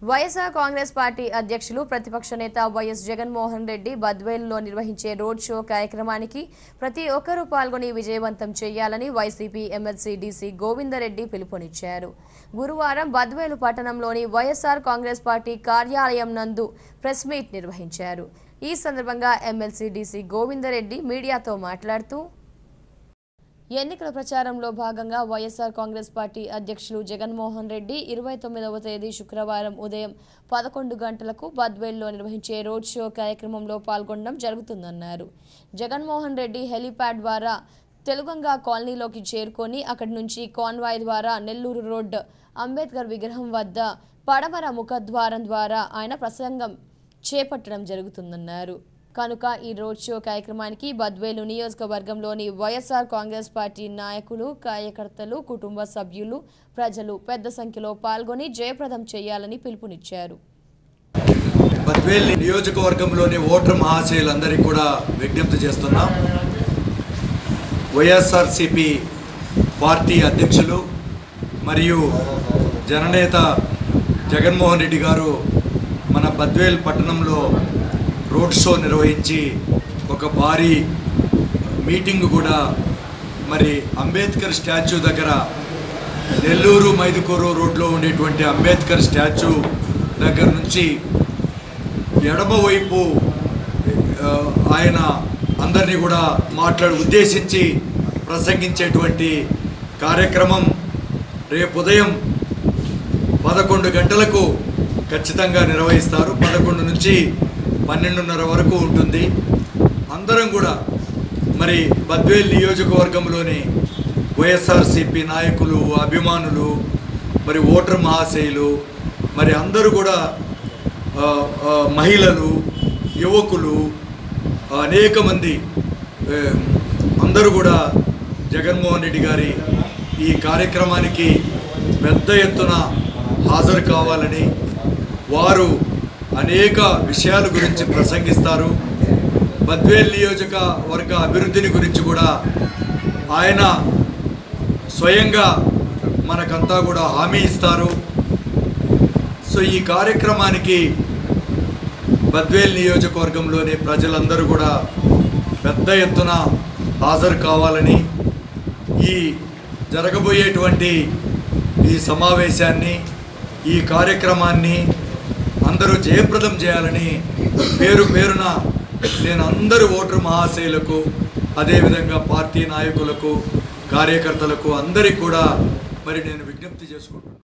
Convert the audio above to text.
YSR Congress party అధ్యక్షులు ప్రతిపక్ష నేత వైఎస్ జగన్మోహన్ రెడ్డి బద్వేలులో నిర్వహించే రోడ్ షో కార్యక్రమానికి ప్రతి ఒక్కరూ పాల్గొని విజయవంతం చేయాలని వైసీపీ ఎమ్మెల్సీ డీసీ గోవిందరెడ్డి పిలుపునిచ్చారు. గురువారం బద్వేలు పట్టణంలోని వైఎస్ఆర్ కాంగ్రెస్ పార్టీ కార్యాలయం నందు ప్రెస్ మీట్ నిర్వహించారు. ఈ సందర్భంగా ఎమ్మెల్సీ డీసీ గోవిందరెడ్డి మీడియాతో మాట్లాడుతూ ఎన్నికల ప్రచారంలో భాగంగా వైఎస్ఆర్ కాంగ్రెస్ పార్టీ అధ్యక్షులు జగన్మోహన్ రెడ్డి 29వ తేదీ శుక్రవారం ఉదయం 11 గంటలకు బద్వేలులో నిర్వహించే రోడ్ షో కార్యక్రమంలో పాల్గొనడం జరుగుతుందన్నారు. జగన్మోహన్ రెడ్డి హెలీప్యాడ్ ద్వారా తెలుగంగా కాలనీలోకి చేరుకొని అక్కడి నుంచి కాన్వాయ్ ద్వారా నెల్లూరు రోడ్ అంబేద్కర్ విగ్రహం వద్ద పడమర ముఖద్వారం ద్వారా ఆయన ప్రసంగం చేపట్టడం జరుగుతుందన్నారు. కనుక ఈ రోడ్ షో కార్యక్రమానికి బద్వేలు నియోజకవర్గంలోని వైఎస్ఆర్ కాంగ్రెస్ పార్టీ నాయకులు, కార్యకర్తలు, కుటుంబ సభ్యులు, ప్రజలు పెద్ద సంఖ్యలో పాల్గొని జయప్రదం చేయాలని పిలుపునిచ్చారు. బద్వేలు నియోజకవర్గంలోని ఓటర్ మహాశయులందరికీ కూడా విజ్ఞప్తి చేస్తున్నాం. వైఎస్ఆర్సీపీ పార్టీ అధ్యక్షులు మరియు జననేత జగన్మోహన్ రెడ్డి గారు మన బద్వేలు పట్టణంలో రోడ్ షో నిర్వహించి ఒక భారీ మీటింగ్ కూడా మరి అంబేద్కర్ స్టాచ్యూ దగ్గర నెల్లూరు మైదుకూరు రోడ్లో ఉండేటువంటి అంబేద్కర్ స్టాచ్యూ దగ్గర నుంచి ఎడమవైపు ఆయన అందరినీ కూడా ఉద్దేశించి ప్రసంగించేటువంటి కార్యక్రమం రేపు ఉదయం 11 గంటలకు ఖచ్చితంగా నిర్వహిస్తారు. 11 నుంచి 12:30 వరకు ఉంటుంది. అందరం కూడా మరి బద్వేలు నియోజకవర్గంలోని వైఎస్ఆర్సీపీ నాయకులు, అభిమానులు, మరి ఓటర్ మహాశయులు, మరి అందరూ కూడా మహిళలు, యువకులు, అనేక మంది అందరూ కూడా జగన్మోహన్ రెడ్డి గారి ఈ కార్యక్రమానికి పెద్ద ఎత్తున హాజరు కావాలని, వారు అనేక విషయాల గురించి ప్రసంగిస్తారు. బద్వేలు నియోజకవర్గ అభివృద్ధిని గురించి కూడా ఆయన స్వయంగా మనకంతా కూడా హామీ ఇస్తారు. సో ఈ కార్యక్రమానికి బద్వేలు నియోజకవర్గంలోని ప్రజలందరూ కూడా పెద్ద ఎత్తున హాజరు కావాలని, ఈ జరగబోయేటువంటి ఈ సమావేశాన్ని, ఈ కార్యక్రమాన్ని అందరూ జయప్రదం చేయాలని పేరు పేరున నేను అందరు ఓటర్ మహాశయులకు, అదేవిధంగా పార్టీ నాయకులకు, కార్యకర్తలకు అందరికీ కూడా మరి నేను విజ్ఞప్తి చేసుకుంటున్నాను.